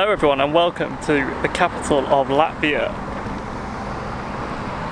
Hello everyone and welcome to the capital of Latvia.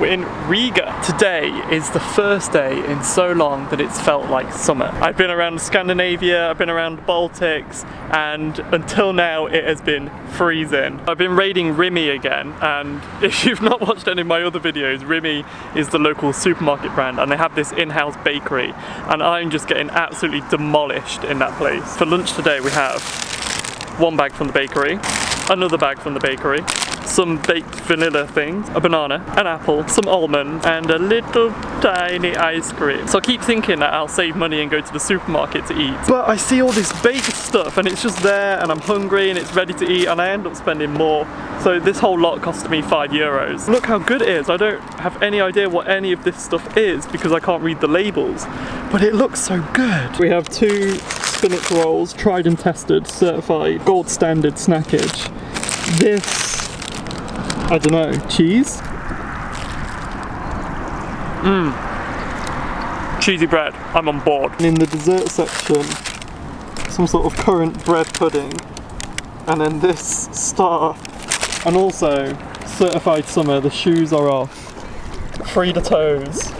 We're in Riga. Today is the first day in so long that it's felt like summer. I've been around Scandinavia, I've been around the Baltics, and until now it has been freezing. I've been raiding Rimi again, and if you've not watched any of my other videos, Rimi is the local supermarket brand and they have this in-house bakery, and I'm just getting absolutely demolished in that place. For lunch today we have one bag from the bakery, another bag from the bakery, some baked vanilla things, a banana, an apple, some almond, and a little tiny ice cream. So I keep thinking that I'll save money and go to the supermarket to eat, but I see all this baked stuff and it's just there and I'm hungry and it's ready to eat and I end up spending more. So this whole lot cost me €5. Look how good it is. I don't have any idea what any of this stuff is because I can't read the labels, but it looks so good. We have two spinach rolls, tried and tested, certified, gold standard snackage. This, I don't know, cheese? Cheesy bread, I'm on board. And in the dessert section, some sort of currant bread pudding, and then this star, and also certified summer, the shoes are off, free the toes.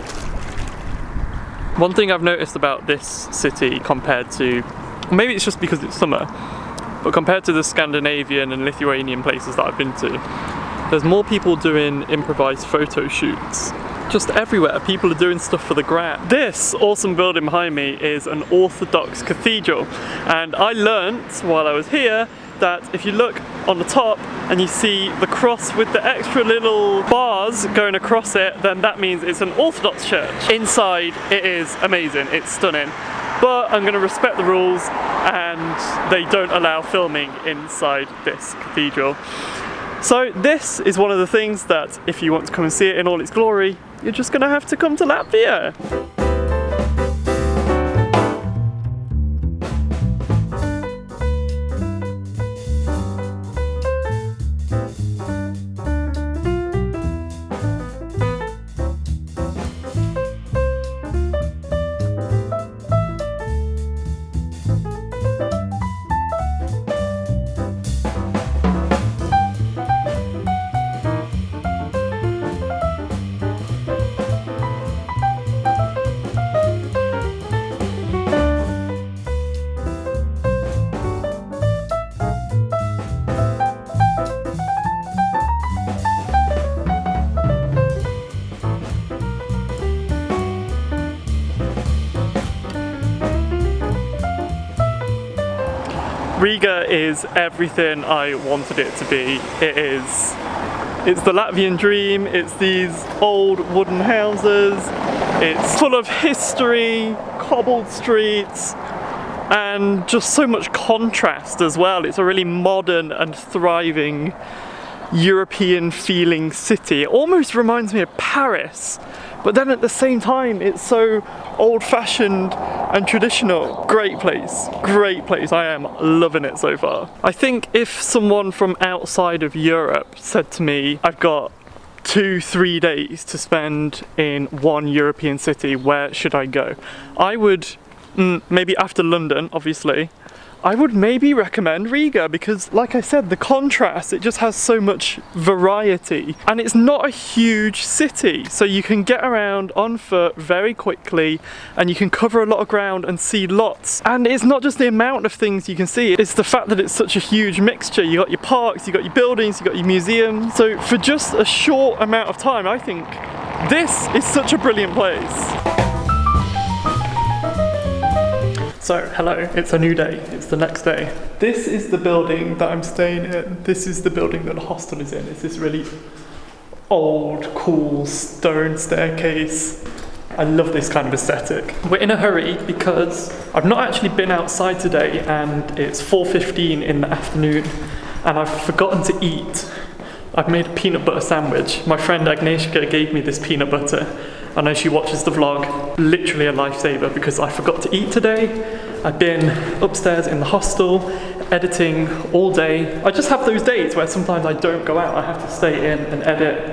One thing I've noticed about this city compared to, maybe it's just because it's summer, but compared to the Scandinavian and Lithuanian places that I've been to, there's more people doing improvised photo shoots. Just everywhere, people are doing stuff for the gram. This awesome building behind me is an Orthodox cathedral, and I learnt while I was here that if you look on the top and you see the cross with the extra little bars going across it, then that means it's an Orthodox church. Inside it is amazing, it's stunning. But I'm going to respect the rules and they don't allow filming inside this cathedral. So this is one of the things that if you want to come and see it in all its glory, you're just going to have to come to Latvia. Riga is everything I wanted it to be. It's the Latvian dream, it's these old wooden houses, it's full of history, cobbled streets, and just so much contrast as well. It's a really modern and thriving European feeling city. It almost reminds me of Paris, but then at the same time it's so old-fashioned and traditional. Great place, I am loving it so far. I think if someone from outside of Europe said to me, I've got 2-3 days to spend in one European city, where should I go? I would, maybe after London obviously, I would maybe recommend Riga because, like I said, the contrast, it just has so much variety. And it's not a huge city, so you can get around on foot very quickly and you can cover a lot of ground and see lots. And it's not just the amount of things you can see, it's the fact that it's such a huge mixture. You got your parks, you got your buildings, you got your museums. So for just a short amount of time, I think this is such a brilliant place. So, hello, it's a new day, it's the next day. This is the building that I'm staying in. This is the building that the hostel is in. It's this really old, cool stone staircase. I love this kind of aesthetic. We're in a hurry because I've not actually been outside today and it's 4:15 in the afternoon and I've forgotten to eat. I've made a peanut butter sandwich. My friend Agnieszka gave me this peanut butter. I know she watches the vlog, literally a lifesaver because I forgot to eat today. I've been upstairs in the hostel, editing all day. I just have those days where sometimes I don't go out, I have to stay in and edit.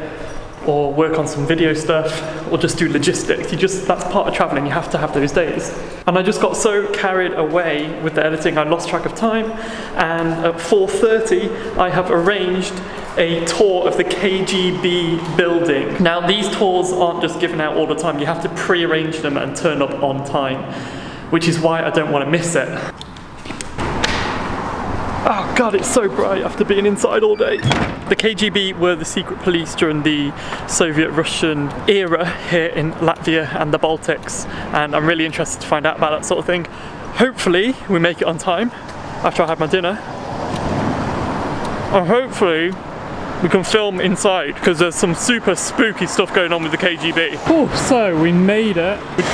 or work on some video stuff, or just do logistics. That's part of traveling, you have to have those days. And I just got so carried away with the editing, I lost track of time, and at 4:30, I have arranged a tour of the KGB building. Now, these tours aren't just given out all the time, you have to pre-arrange them and turn up on time, which is why I don't want to miss it. Oh god, it's so bright after being inside all day. The KGB were the secret police during the Soviet-Russian era here in Latvia and the Baltics, and I'm really interested to find out about that sort of thing. Hopefully we make it on time after I have my dinner, and hopefully we can film inside because there's some super spooky stuff going on with the KGB. Oh, so we made it with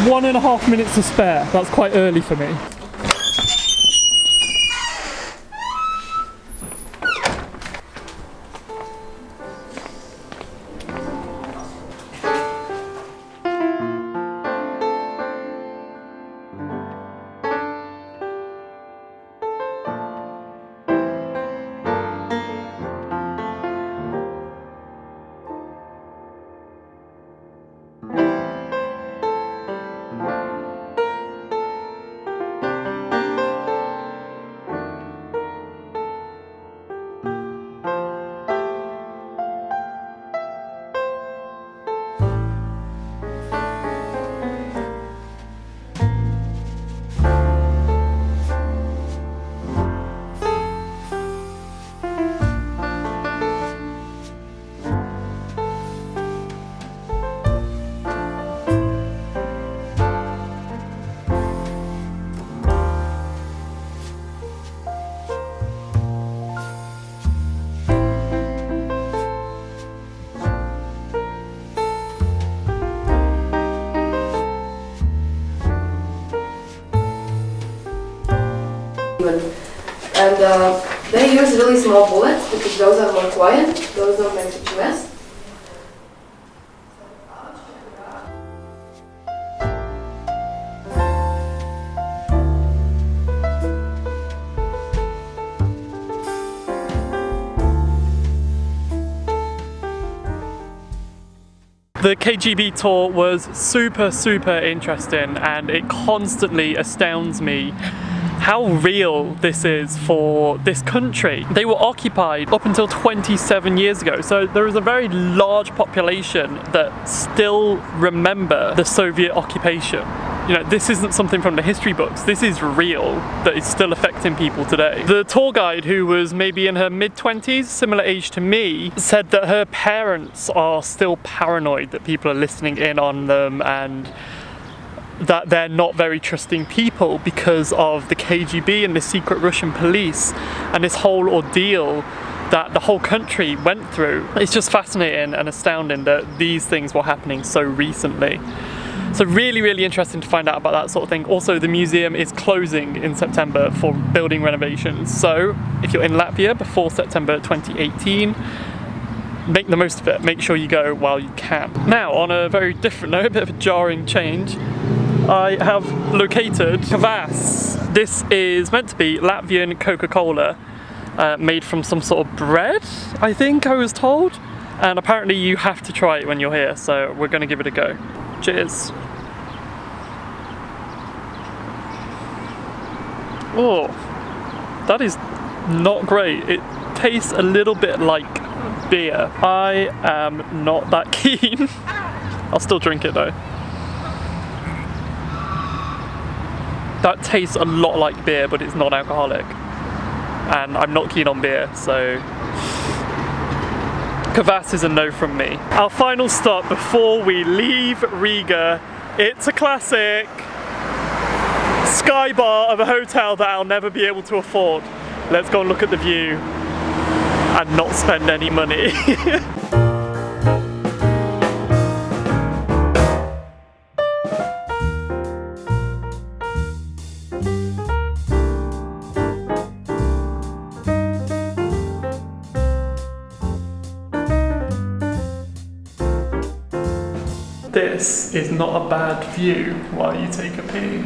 1.5 minutes to spare. That's quite early for me. And they use really small bullets because those are more quiet, those don't make such a mess. The KGB tour was super interesting, and it constantly astounds me how real this is for this country. They were occupied up until 27 years ago, so there is a very large population that still remember the Soviet occupation. You know, this isn't something from the history books, this is real, that is still affecting people today. The tour guide, who was maybe in her mid-20s, similar age to me, said that her parents are still paranoid that people are listening in on them and that they're not very trusting people because of the KGB and the secret Russian police and this whole ordeal that the whole country went through. It's just fascinating and astounding that these things were happening so recently. So really interesting to find out about that sort of thing. Also, the museum is closing in September for building renovations. So if you're in Latvia before September 2018, make the most of it. Make sure you go while you can. Now, on a very different note, a bit of a jarring change, I have located kvass. This is meant to be Latvian Coca-Cola, made from some sort of bread, I think I was told. And apparently you have to try it when you're here, so we're gonna give it a go. Cheers. Oh, that is not great. It tastes a little bit like beer. I am not that keen. I'll still drink it though. That tastes a lot like beer, but it's not alcoholic. And I'm not keen on beer, so kvass is a no from me. Our final stop before we leave Riga, it's a classic sky bar of a hotel that I'll never be able to afford. Let's go and look at the view and not spend any money. This is not a bad view while you take a pee.